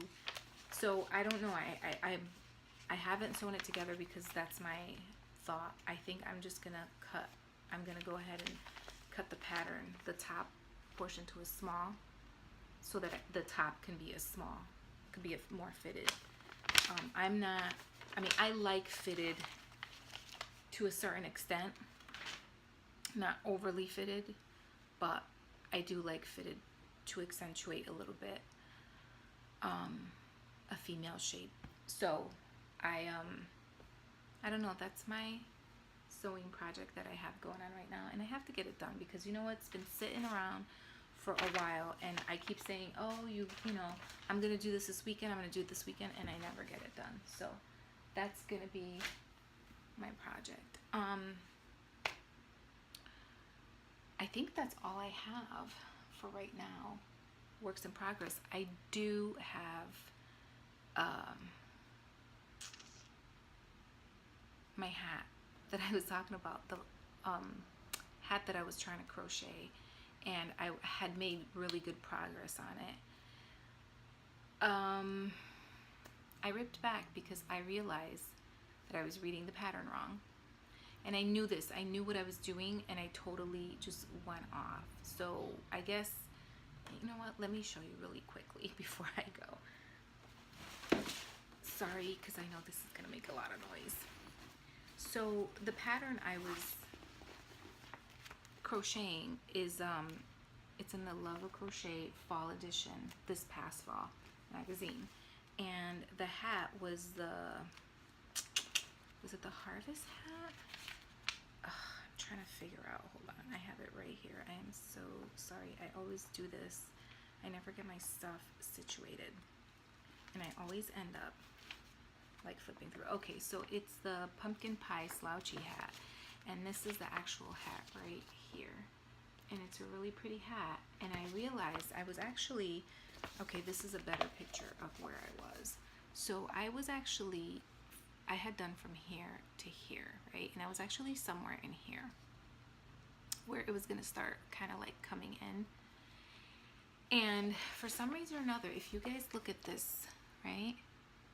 So I don't know. I haven't sewn it together because that's my thought. I think I'm just gonna cut. I'm gonna go ahead and cut the pattern, the top portion, to a small, so that the top can be a small, could be a more fitted. I mean, I like fitted to a certain extent, not overly fitted, but I do like fitted to accentuate a little bit a female shape. So I don't know, that's my sewing project that I have going on right now, and I have to get it done because, you know what, it's been sitting around for a while, and I keep saying, oh, you know, I'm gonna do this weekend, I'm gonna do it this weekend, and I never get it done. So that's gonna be my project. I think that's all I have for right now. Works in progress. I do have my hat that I was talking about, the hat that I was trying to crochet, and I had made really good progress on it. I ripped back because I realized that I was reading the pattern wrong. And I knew this. I knew what I was doing, and I totally just went off. So I guess, you know what? Let me show you really quickly before I go. Sorry, because I know this is going to make a lot of noise. So the pattern I was crocheting is, it's in the Love of Crochet Fall Edition, this past fall magazine. And the hat was it the Harvest hat? I'm trying to figure out, hold on, I have it right here. I am so sorry. I always do this. I never get my stuff situated, and I always end up like flipping through. Okay, so it's the Pumpkin Pie Slouchy hat, and this is the actual hat right here, and it's a really pretty hat. And I realized I was actually, okay, this is a better picture of where I was. So I had done from here to here, right? And I was actually somewhere in here where it was going to start kind of like coming in. And for some reason or another, if you guys look at this, right,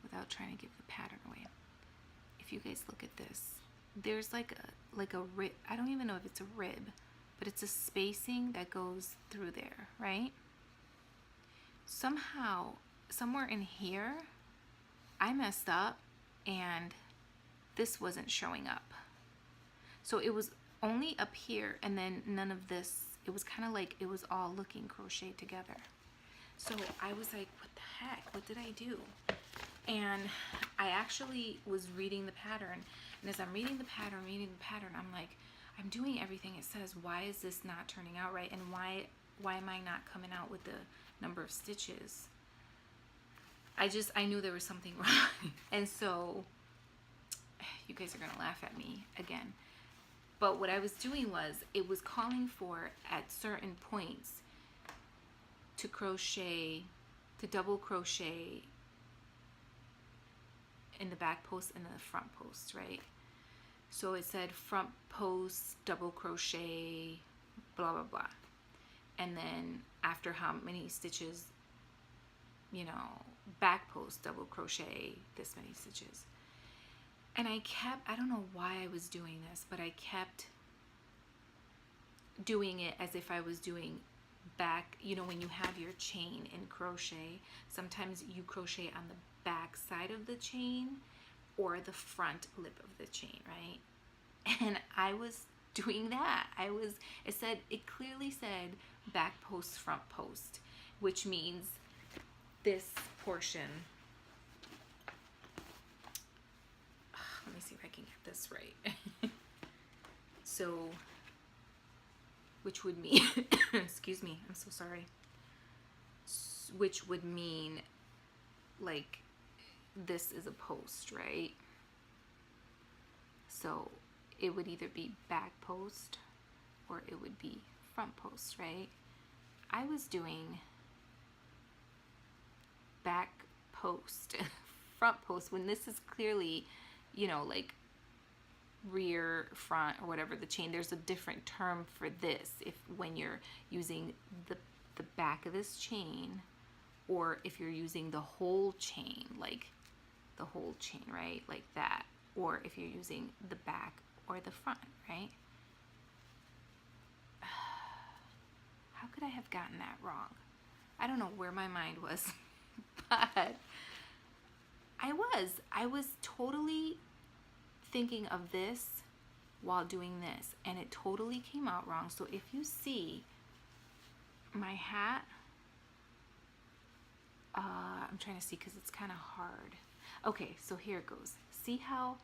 without trying to give the pattern away, if you guys look at this, there's like a rib. I don't even know if it's a rib, but it's a spacing that goes through there, right? Somehow, somewhere in here, I messed up, and this wasn't showing up. So it was only up here, and then none of this. It was kind of like it was all looking crocheted together. So I was like, what the heck? What did I do? And I actually was reading the pattern, and as I'm reading the pattern, I'm like, I'm doing everything it says. Why is this not turning out right? And why am I not coming out with the number of stitches? I knew there was something wrong. And so you guys are gonna laugh at me again. But what I was doing was, it was calling for at certain points to crochet, to double crochet in the back post and the front post, right? So it said front post, double crochet, blah, blah, blah. And then after how many stitches, you know, back post, double crochet, this many stitches. And I don't know why I was doing this, but I kept doing it as if I was doing back, you know, when you have your chain in crochet, sometimes you crochet on the back side of the chain or the front lip of the chain, right? And I was doing that. It clearly said back post, front post, which means this portion, let me see if I can get this right. So, which would mean, excuse me, I'm so sorry. Which would mean, like, this is a post, right? So it would either be back post or it would be front post, right? I was doing back post, front post, when this is clearly, you know, like rear, front, or whatever the chain. There's a different term for this when you're using the back of this chain, or if you're using the whole chain, like the whole chain, right? Like that. Or if you're using the back or the front, right? How could I have gotten that wrong? I don't know where my mind was, but I was totally thinking of this while doing this, and it totally came out wrong. So if you see my hat, I'm trying to see because it's kind of hard. Okay, so here it goes. See how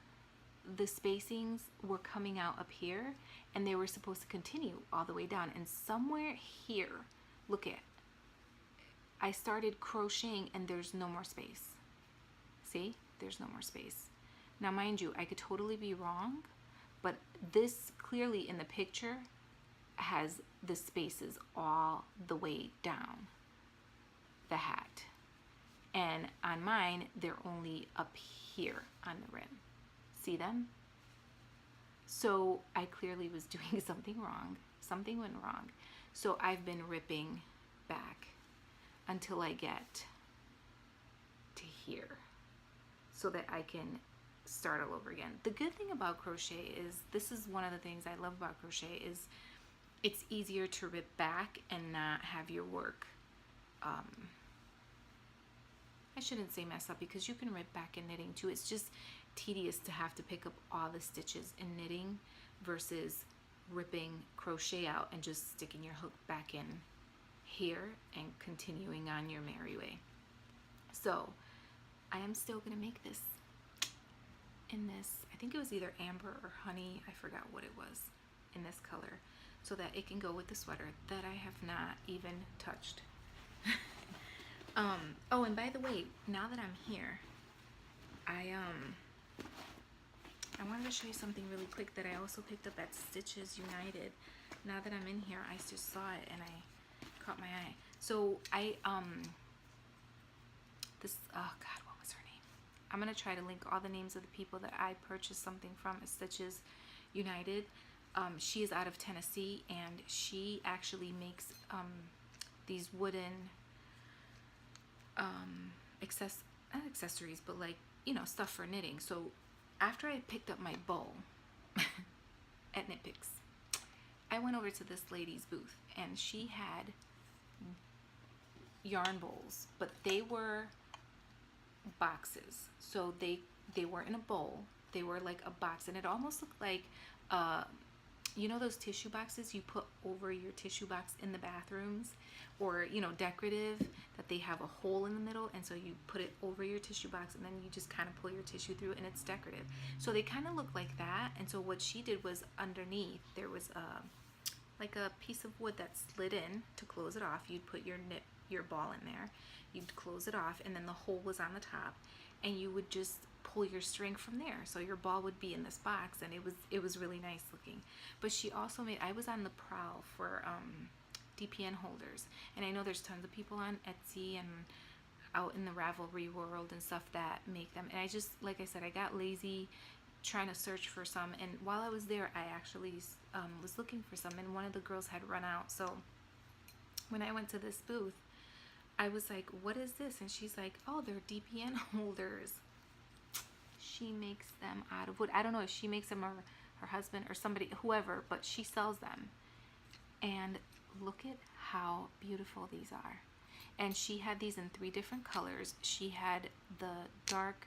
the spacings were coming out up here, and they were supposed to continue all the way down, and somewhere here, look at, I started crocheting and there's no more space. See, there's no more space. Now mind you, I could totally be wrong, but this clearly in the picture has the spaces all the way down the hat, and on mine they're only up here on the rim. See them? So I clearly was doing something wrong. Something went wrong. So I've been ripping back until I get to here so that I can start all over again. The good thing about crochet is, this is one of the things I love about crochet, is it's easier to rip back and not have your work, I shouldn't say mess up, because you can rip back in knitting too. It's just tedious to have to pick up all the stitches in knitting versus ripping crochet out and just sticking your hook back in here and continuing on your merry way. So I am still gonna make this in this, I think it was either amber or honey, I forgot what it was, in this color, so that it can go with the sweater that I have not even touched. Oh, and by the way, now that I'm here, I wanted to show you something really quick that I also picked up at Stitches United. Now that I'm in here, I just saw it and I caught my eye. So I, oh God, what was her name? I'm going to try to link all the names of the people that I purchased something from at Stitches United. She is out of Tennessee, and she actually makes these wooden not accessories, but like, you know, stuff for knitting. So after I picked up my bowl at Knit Picks, I went over to this lady's booth, and she had yarn bowls, but they were boxes. So they were in a bowl. They were like a box, and it almost looked like you know those tissue boxes you put over your tissue box in the bathrooms, or, you know, decorative, that they have a hole in the middle, and so you put it over your tissue box and then you just kind of pull your tissue through and it's decorative. So they kind of look like that. And so what she did was, underneath there was like a piece of wood that slid in to close it off. You'd put your ball in there, you'd close it off, and then the hole was on the top, and you would just pull your string from there. So your ball would be in this box, and it was really nice looking. But she also made, I was on the prowl for DPN holders, and I know there's tons of people on Etsy and out in the Ravelry world and stuff that make them, and I just, like I said, I got lazy trying to search for some, and while I was there I actually was looking for some, and one of the girls had run out. So when I went to this booth, I was like, what is this? And she's like, oh, they're DPN holders. She makes them out of wood. I don't know if she makes them or her husband or somebody, whoever, but she sells them. And look at how beautiful these are. And she had these in 3 different colors. She had the dark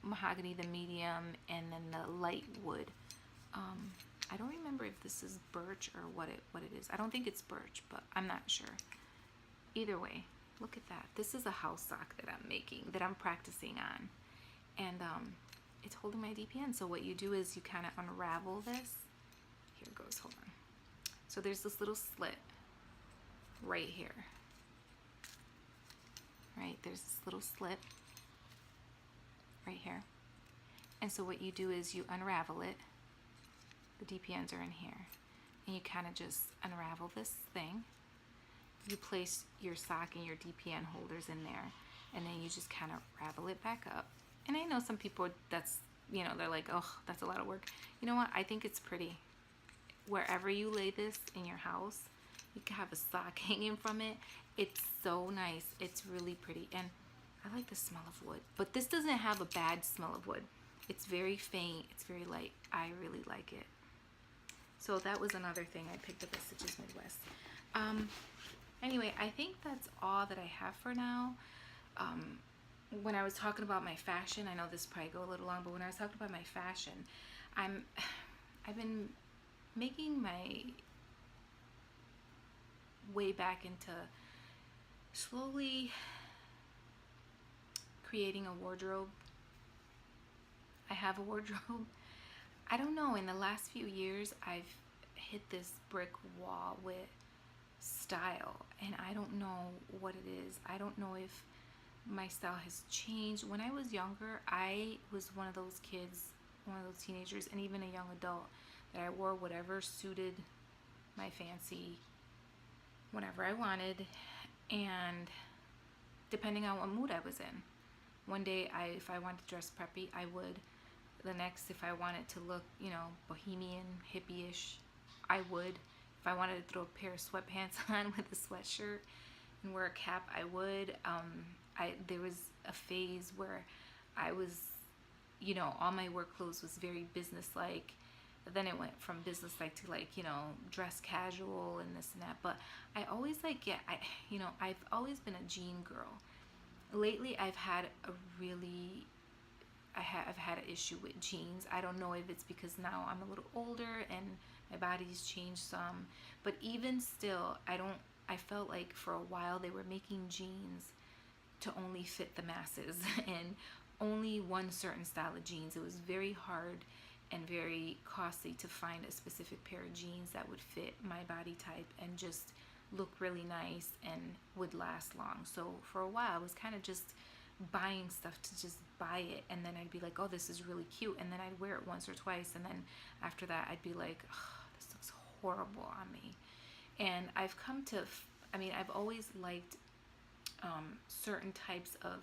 mahogany, the medium, and then the light wood. I don't remember if this is birch or what it is. I don't think it's birch, but I'm not sure. Either way, look at that. This is a house sock that I'm making, that I'm practicing on. And it's holding my DPN. So what you do is you kind of unravel this. Here it goes, hold on. So there's this little slit right here. Right, there's this little slit right here. And so what you do is you unravel it. The DPNs are in here. And you kind of just unravel this thing. You place your sock and your DPN holders in there. And then you just kind of ravel it back up. And I know some people, that's, you know, they're like, oh, that's a lot of work. You know what? I think it's pretty. Wherever you lay this in your house, you can have a sock hanging from it. It's so nice. It's really pretty. And I like the smell of wood. But this doesn't have a bad smell of wood. It's very faint. It's very light. I really like it. So that was another thing I picked up at Stitches Midwest. Anyway, I think that's all that I have for now. When I was talking about my fashion, I know this probably go a little long, but when I was talking about my fashion, I've been making my way back into slowly creating a wardrobe. I have a wardrobe. I don't know, in the last few years I've hit this brick wall with style, and I don't know what it is. I don't know if my style has changed. When I was younger, I was one of those kids, one of those teenagers, and even a young adult, that I wore whatever suited my fancy whenever I wanted, and depending on what mood I was in. One day, if I wanted to dress preppy, I would. The next, if I wanted to look, you know, bohemian, hippie-ish, I would. If I wanted to throw a pair of sweatpants on with a sweatshirt and wear a cap, I would. There was a phase where I was, you know, all my work clothes was very business-like. Then it went from business-like to, like, you know, dress casual and this and that. But I always, like, yeah, you know, I've always been a jean girl. Lately, I've had a really, I've had an issue with jeans. I don't know if it's because now I'm a little older and my body's changed some. But even still, I felt like for a while they were making jeans to only fit the masses and only one certain style of jeans. It was very hard and very costly to find a specific pair of jeans that would fit my body type and just look really nice and would last long. So for a while I was kind of just buying stuff to just buy it, and then I'd be like, oh, this is really cute, and then I'd wear it once or twice, and then after that I'd be like, oh, this looks horrible on me. And I've come to, I mean, I've always liked certain types of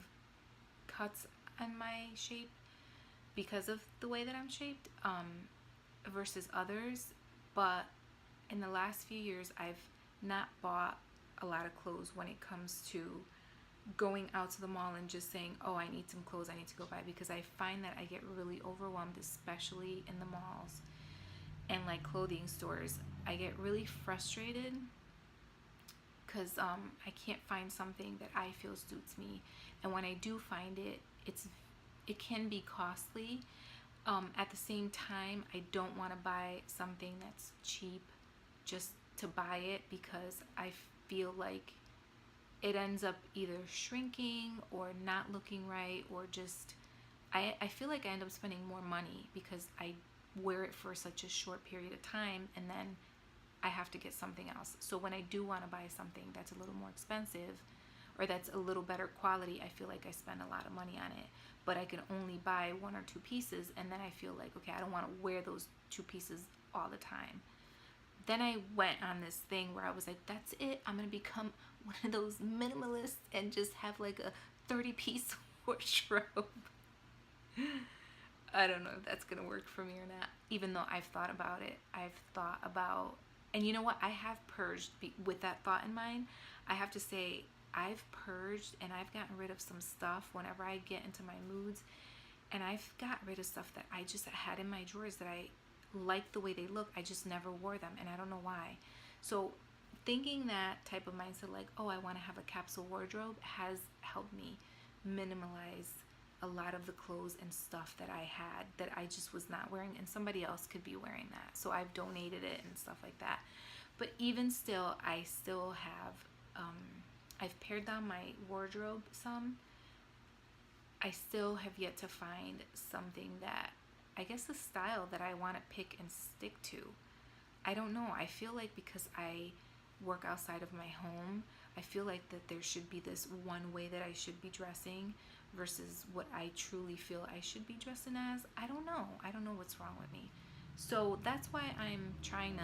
cuts on my shape because of the way that I'm shaped versus others. But in the last few years, I've not bought a lot of clothes when it comes to going out to the mall and just saying, oh, I need some clothes, I need to go buy, because I find that I get really overwhelmed, especially in the malls and like clothing stores. I get really frustrated because I can't find something that I feel suits me, and when I do find it, it can be costly. At the same time, I don't want to buy something that's cheap just to buy it, because I feel like it ends up either shrinking or not looking right, or just I feel like I end up spending more money because I wear it for such a short period of time, and then I have to get something else. So when I do want to buy something that's a little more expensive, or that's a little better quality, I feel like I spend a lot of money on it, but I can only buy 1 or 2 pieces, and then I feel like, okay, I don't want to wear those 2 pieces all the time. Then I went on this thing where I was like, that's it, I'm gonna become one of those minimalists and just have like a 30-piece wardrobe. I don't know if that's gonna work for me or not, even though I've thought about it. I've thought about, and you know what, I have purged with that thought in mind. I have to say, I've purged and I've gotten rid of some stuff whenever I get into my moods, and I've got rid of stuff that I just had in my drawers that I like the way they look, I just never wore them, and I don't know why. So thinking that type of mindset, like, oh, I want to have a capsule wardrobe, has helped me minimalize a lot of the clothes and stuff that I had that I just was not wearing, and somebody else could be wearing that, so I've donated it and stuff like that. But even still, I still have I've pared down my wardrobe some. I still have yet to find something that, I guess, the style that I want to pick and stick to. I don't know. I feel like because I work outside of my home, I feel like that there should be this one way that I should be dressing versus what I truly feel I should be dressing as. I don't know. I don't know what's wrong with me. So that's why I'm trying to,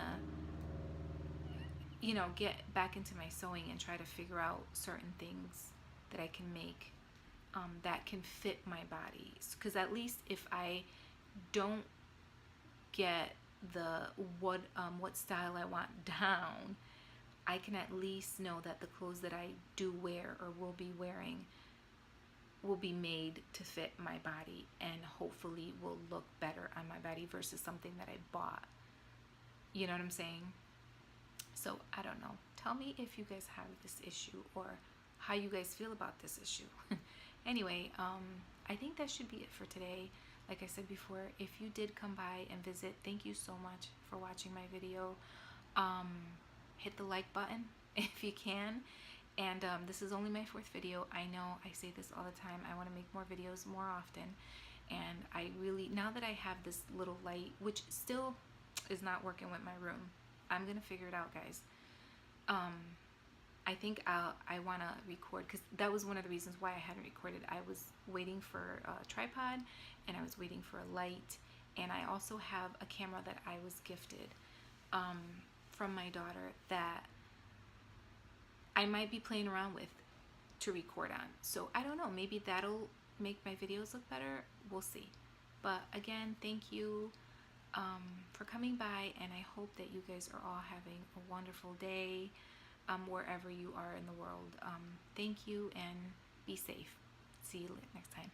get back into my sewing and try to figure out certain things that I can make that can fit my body. Because at least if I don't get the what style I want down, I can at least know that the clothes that I do wear or will be wearing will be made to fit my body and hopefully will look better on my body versus something that I bought. You know what I'm saying? So I don't know. Tell me if you guys have this issue or how you guys feel about this issue. Anyway, I think that should be it for today. Like I said before, if you did come by and visit, thank you so much for watching my video. Hit the like button if you can. And this is only my 4th video. I know I say this all the time. I want to make more videos more often. And I really, now that I have this little light, which still is not working with my room, I'm going to figure it out, guys. I think I want to record, because that was one of the reasons why I hadn't recorded. I was waiting for a tripod, and I was waiting for a light, and I also have a camera that I was gifted from my daughter that I might be playing around with to record on. So I don't know, maybe that'll make my videos look better. We'll see. But again, thank you for coming by, and I hope that you guys are all having a wonderful day wherever you are in the world. Thank you, and be safe. See you next time.